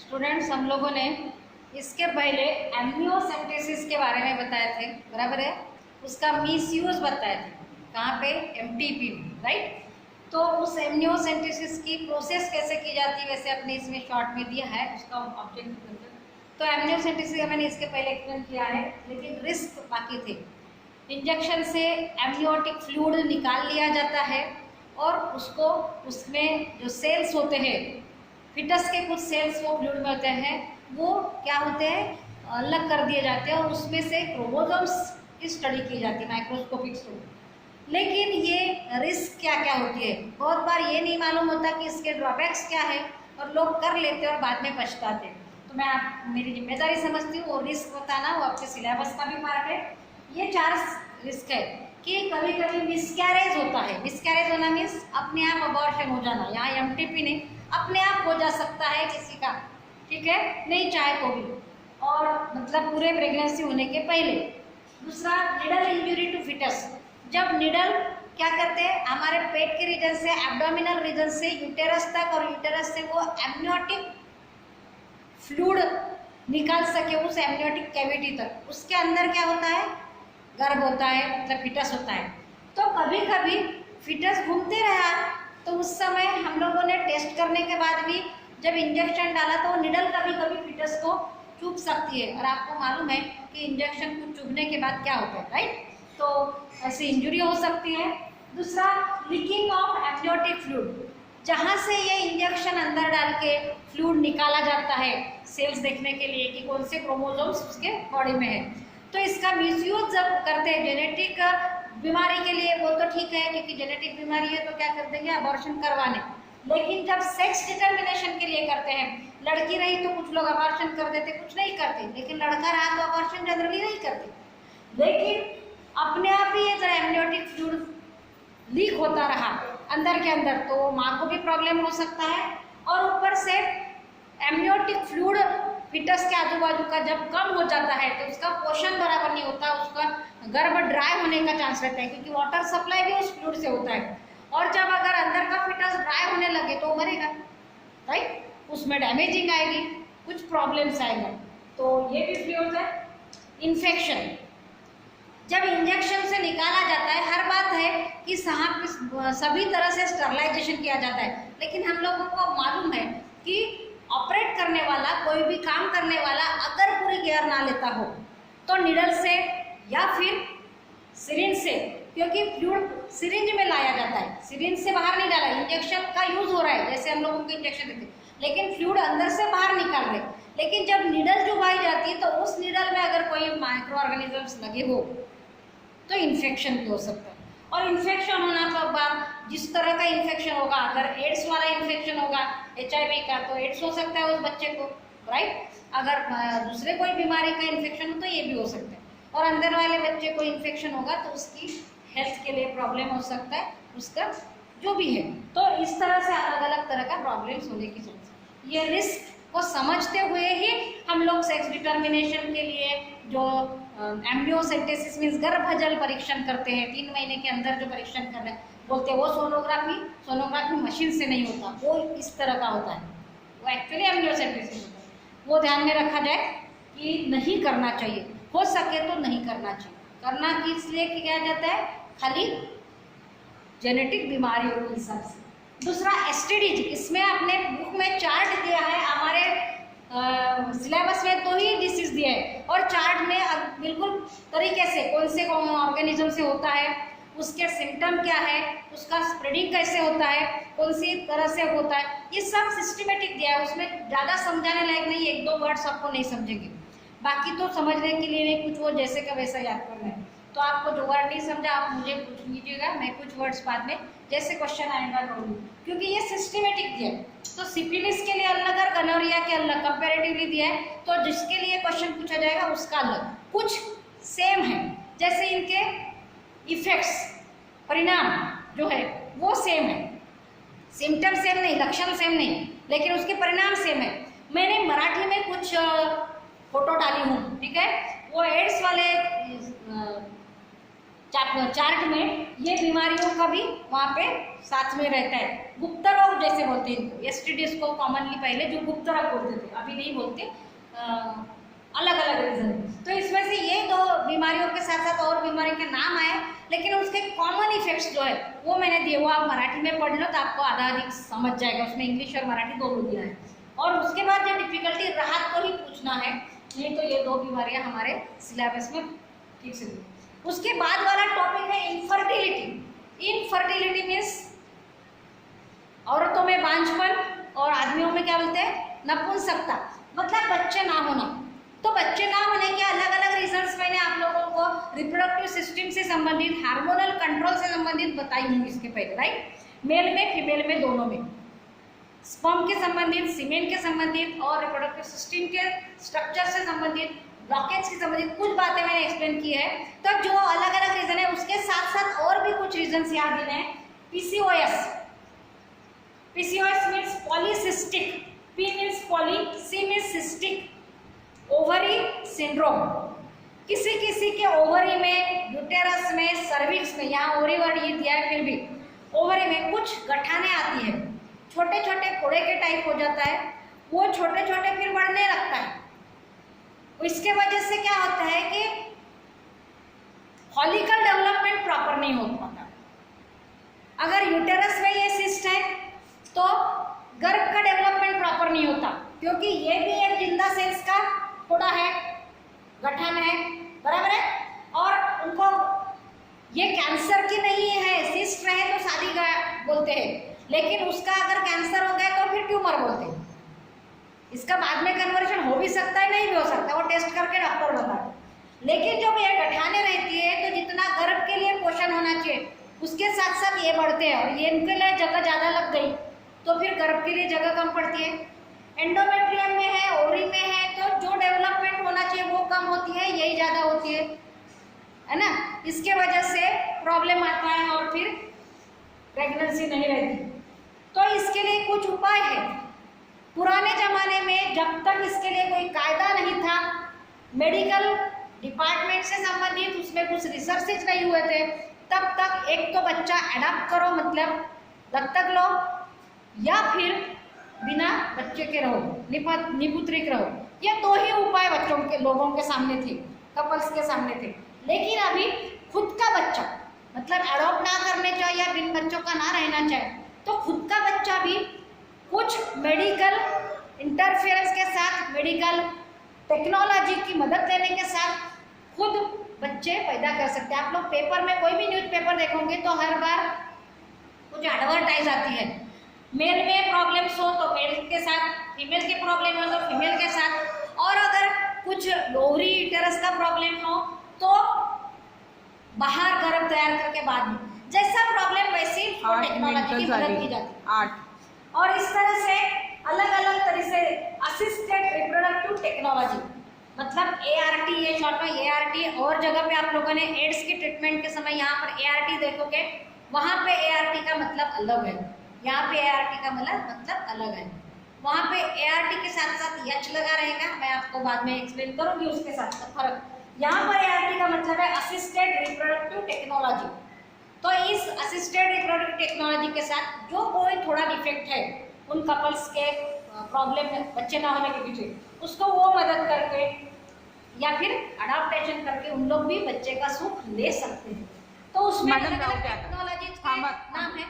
Students, हम लोगों ने इसके पहले एमनियोसेंटेसिस के बारे में बताए थे, बराबर है। उसका मिसयूज बताए थे, कहाँ पे, एमटीपी में, राइट। तो उस एमनियोसेंटेसिस की प्रोसेस कैसे की जाती है वैसे अपने इसमें शॉर्ट में दिया है उसका ऑब्जेक्टिव। तो एमनियोसेंटेसिस का मैंने इसके पहले एक्सप्लेन किया है, लेकिन रिस्क बाकी थे। इंजेक्शन से एमनियोटिक फ्लूइड निकाल लिया जाता है और उसको उसमें जो सेल्स होते हैं, फिटस के कुछ सेल्स वो फ्लूइड में होते हैं, वो क्या होते हैं, अलग कर दिए जाते हैं और उसमें से क्रोमोसोम्स की स्टडी की जाती है, माइक्रोस्कोपिक स्टडी। लेकिन ये रिस्क क्या क्या होती है, बहुत बार ये नहीं मालूम होता कि इसके ड्रॉबैक्स क्या है और लोग कर लेते और बाद में पछताते। तो मैं आप मेरी जिम्मेदारी समझती हूँ वो रिस्क बताना, वो आपके सिलेबस का भी पार्ट है। ये 4 रिस्क है कि कभी कभी मिसकैरेज होता है। मिसकैरेज होना मीन्स अपने आप अबॉर्शन हो जाना, यहाँ एमटीपी नहीं, अपने आप हो जा सकता है किसी का, ठीक है, नहीं चाहे तो भी, और मतलब पूरे प्रेगनेंसी होने के पहले। दूसरा, निडल इंजरी टू फिटस। जब निडल क्या करते हैं, हमारे पेट के रीजन से, एब्डोमिनल रीजन से यूटेरस तक, और यूटेरस से वो एमनियोटिक फ्लूइड निकाल सके उस एमनियोटिक कैविटी तक, उसके अंदर क्या होता है, गर्भ होता है, मतलब फिटस होता है। तो कभी कभी फिटस घूमते रहा, तो उस समय हम लोगों ने टेस्ट करने के बाद भी जब इंजेक्शन डाला तो वो निडल कभी कभी फिटस को चुभ सकती है, और आपको मालूम है कि इंजेक्शन को चुभने के बाद क्या होता है, राइट। तो ऐसी इंजरी हो सकती है। दूसरा, लीकिंग ऑफ एमनियोटिक फ्लूइड। जहाँ से ये इंजेक्शन अंदर डाल के फ्लूइड निकाला जाता है सेल्स देखने के लिए कि कौन से क्रोमोसोम्स उसके बॉडी में है, तो इसका मिसयूज जब करते हैं जेनेटिक बीमारी के लिए वो तो ठीक है, क्योंकि जेनेटिक बीमारी है तो क्या कर देंगे, अबॉर्शन करवाने। लेकिन जब सेक्स डिटर्मिनेशन के लिए करते हैं, लड़की रही तो कुछ लोग अबॉर्शन कर देते, कुछ नहीं करते, लेकिन लड़का रहा तो अबॉर्शन जनरली नहीं करते। लेकिन अपने आप ही ये एमनियोटिक फ्लूइड लीक होता रहा अंदर के अंदर, तो माँ को भी प्रॉब्लम हो सकता है। और ऊपर से एमनियोटिक फ्लूइड फिटस के आजू बाजू का जब कम हो जाता है तो उसका पोषण बराबर नहीं होता, उसका गर्भ ड्राई होने का चांस रहता है, क्योंकि वाटर सप्लाई भी उस फ्लूइड से होता है। और जब अगर अंदर का फिटस ड्राई होने लगे तो मरेगा, राइट, उसमें डैमेजिंग आएगी, कुछ प्रॉब्लम्स आएगा। तो ये भी फ्लूइड है। इन्फेक्शन, जब इंजेक्शन से निकाला जाता है, हर बात है कि सभी तरह से स्टरलाइजेशन किया जाता है, लेकिन हम लोगों को मालूम है कि ऑपरेट करने वाला, कोई भी काम करने वाला अगर पूरी केयर ना लेता हो तो निडल से या फिर सिरिंज से, क्योंकि फ्लूइड सिरिंज में लाया जाता है, सिरिंज से बाहर नहीं डाला, इंजेक्शन का यूज हो रहा है, जैसे हम लोगों को इंजेक्शन देते हैं, लेकिन फ्लूइड अंदर से बाहर निकाल रहे। लेकिन जब निडल चुभाई जाती है तो उस निडल में अगर कोई माइक्रो ऑर्गेनिजम्स लगे हो तो इन्फेक्शन भी हो सकता है। और इन्फेक्शन होना के बाद जिस तरह का इन्फेक्शन होगा, अगर एड्स वाला इन्फेक्शन होगा HIV का, तो एड्स हो सकता है उस बच्चे को, राइट। अगर दूसरे कोई बीमारी का इन्फेक्शन हो तो ये भी हो सकता है। और अंदर वाले बच्चे को इन्फेक्शन होगा तो उसकी हेल्थ के लिए प्रॉब्लम हो सकता है, उसका जो भी है। तो इस तरह से अलग अलग तरह का प्रॉब्लम्स होने की जरूरत है। ये रिस्क को समझते हुए ही हम लोग सेक्स डिटर्मिनेशन के लिए जो एम्ब्रियोसेंटेसिस मीन्स गर्भजल परीक्षण करते हैं, 3 महीने के अंदर जो परीक्षण कर रहे हैं, बोलते हैं वो सोनोग्राफी मशीन से नहीं होता, वो इस तरह का होता है, वो एक्चुअली एम्ब्रियोसेंटेसिस होता है। वो ध्यान में रखा जाए कि नहीं करना चाहिए, हो सके तो नहीं करना चाहिए। करना किस लिए किया जाता है, खाली जेनेटिक बीमारियों के हिसाब से। दूसरा, एसटीडीज, इसमें आपने बुक में चार्ट दिया है, हमारे सिलेबस में 2 ही डिसीज दिए हैं, और चार्ट में बिल्कुल तरीके से कौन से ऑर्गेनिज्म से होता है, उसके सिम्टम क्या है, उसका स्प्रेडिंग कैसे होता है, कौन सी तरह से होता है, ये सब सिस्टमेटिक दिया है। उसमें ज़्यादा समझाने लायक नहीं, 1-2 वर्ड्स आपको नहीं समझेंगे, बाकी तो समझने के लिए नहीं, कुछ वो जैसे का वैसा याद करना है। तो आपको जो वर्ड नहीं समझा आप मुझे पूछ लीजिएगा, मैं कुछ वर्ड्स बाद में जैसे क्वेश्चन आएगा करूँगी, क्योंकि ये सिस्टमेटिक दिया है। तो सिफिलिस के लिए अलग और गनोरिया के अलग कंपैरेटिवली दिया है, तो जिसके लिए क्वेश्चन पूछा जाएगा उसका अलग। कुछ सेम है, जैसे इनके इफेक्ट्स, परिणाम जो है वो सेम है, सिम्टम सेम नहीं, लक्षण सेम नहीं, लेकिन उसके परिणाम सेम है। मैंने मराठी में कुछ फोटो डाली हूँ, ठीक है, वो एड्स वाले चार्ट में ये बीमारियों का भी वहाँ पे साथ में रहता है। गुप्त रोग जैसे बोलते हैं, एसटीडीज को कॉमनली पहले जो गुप्त रोग बोलते थे, अभी नहीं बोलते, अलग अलग रीजन। तो इसमें से ये दो बीमारियों के साथ साथ और बीमारी के नाम आए, लेकिन उसके कॉमन इफेक्ट्स जो है वो मैंने दिए, वो आप मराठी में पढ़ लो तो आपको आधा अधिक समझ जाएगा, उसमें इंग्लिश और मराठी दोनों दिया है। और उसके बाद जो डिफिकल्टी राहत को ही पूछना है, नहीं तो ये दो बीमारियां हमारे सिलेबस में ठीक से दी। उसके बाद वाला टॉपिक है इनफर्टिलिटी। इनफर्टिलिटी मीन्स औरतों में बांझपन और आदमियों में क्या बोलते हैं, नपुंसकता, मतलब बच्चे ना होना। तो बच्चे ना होने के अलग अलग रीजंस मैंने आप लोगों को रिप्रोडक्टिव सिस्टम से संबंधित, हार्मोनल कंट्रोल से संबंधित बताई हूँ इसके पहले, राइट। मेल में फीमेल में दोनों में, स्पर्म के संबंधित, सीमेन के संबंधित और रिप्रोडक्टिव सिस्टम के स्ट्रक्चर से संबंधित, ब्लॉकेज से संबंधित कुछ बातें मैंने एक्सप्लेन की है। तो जो अलग अलग रीजन है उसके साथ साथ और भी कुछ रीजन याद देने हैं। PCOS, PCOS means polycystic, P means poly, C means cystic ovary syndrome. किसी किसी के ओवरी में, यूटेरस में, सर्विक्स में, यहाँ ओवरी वर्ड ये दिया है, फिर भी ओवरी में कुछ गठाने आती है, छोटे छोटे फोड़े के टाइप हो जाता है, वो छोटे छोटे फिर बढ़ने लगता है। इसके वजह से क्या होता है कि फॉलिकल डेवलपमेंट प्रॉपर नहीं हो पाता। अगर यूटेरस में ये सिस्ट है तो गर्भ का डेवलपमेंट प्रॉपर नहीं होता, क्योंकि ये भी एक जिंदा सेल्स का फोड़ा है, गठन है, बराबर है। और उनको ये कैंसर की नहीं है, सिस्ट रहे तो शादी का बोलते हैं, लेकिन उसका अगर कैंसर हो गया तो फिर ट्यूमर बोलते हैं। इसका बाद में कन्वर्शन हो भी सकता है, नहीं भी हो सकता, वो टेस्ट करके डॉक्टर बताते। लेकिन जब ये गठाने रहती है तो जितना गर्भ के लिए पोषण होना चाहिए उसके साथ साथ ये बढ़ते हैं, और ये इनके लिए जगह ज़्यादा लग गई तो फिर गर्भ के लिए जगह कम पड़ती है। एंडोमेट्रियम में है, ओवरी में है, तो जो डेवलपमेंट होना चाहिए वो कम होती है, यही ज़्यादा होती है ना। इसके वजह से प्रॉब्लम आता है और फिर प्रेगनेंसी नहीं रहती। तो इसके लिए कुछ उपाय है। पुराने ज़माने में जब तक इसके लिए कोई कायदा नहीं था, मेडिकल डिपार्टमेंट से संबंधित उसमें कुछ रिसर्चेज नहीं हुए थे, तब तक एक तो बच्चा अडॉप्ट करो, मतलब दत्तक लो, या फिर बिना बच्चे के रहो, निपुत्रिक रहो। ये दो ही उपाय बच्चों के, लोगों के सामने थे, कपल्स के सामने थे। लेकिन अभी खुद का बच्चा, मतलब अडॉप्ट ना करने चाहे या बिन बच्चों का ना रहना चाहे, तो खुद का बच्चा भी कुछ मेडिकल इंटरफेरेंस के साथ, मेडिकल टेक्नोलॉजी की मदद लेने के साथ खुद बच्चे पैदा कर सकते हैं। आप लोग पेपर में कोई भी न्यूज़पेपर देखोगे तो हर बार कुछ एडवर्टाइज आती है, मेल में प्रॉब्लम्स हो तो मेल के साथ, फीमेल के प्रॉब्लम हो तो फीमेल के साथ, और अगर कुछ ओवरी यूटेरस का प्रॉब्लम हो तो बाहर गर्भ तैयार करके बाद में, जैसा प्रॉब्लम वैसी टेक्नोलॉजी की मदद की जाती है। और इस तरह से अलग अलग तरह से असिस्टेड रिप्रोडक्टिव टेक्नोलॉजी, मतलब ART, ये शॉर्ट में ART, और जगह पे आप लोगों ने एड्स की ट्रीटमेंट के समय यहाँ पर ART देखोगे, वहाँ पे ART का मतलब अलग है, यहाँ पे ART का मतलब अलग है। वहाँ पे ART के साथ साथ H लगा रहेगा, मैं आपको बाद में एक्सप्लेन करूँगी उसके साथ फर्क। यहाँ पर ART का मतलब है असिस्टेड रिप्रोडक्टिव टेक्नोलॉजी। तो इस असिस्टेड रिप्रोडक्टिव टेक्नोलॉजी के साथ जो कोई थोड़ा डिफेक्ट है उन कपल्स के प्रॉब्लम में, बच्चे ना होने के पीछे, उसको वो मदद करके या फिर अडाप्टेशन करके उन लोग भी बच्चे का सुख ले सकते हैं। तो उसमें टेक्नोलॉजी का नाम है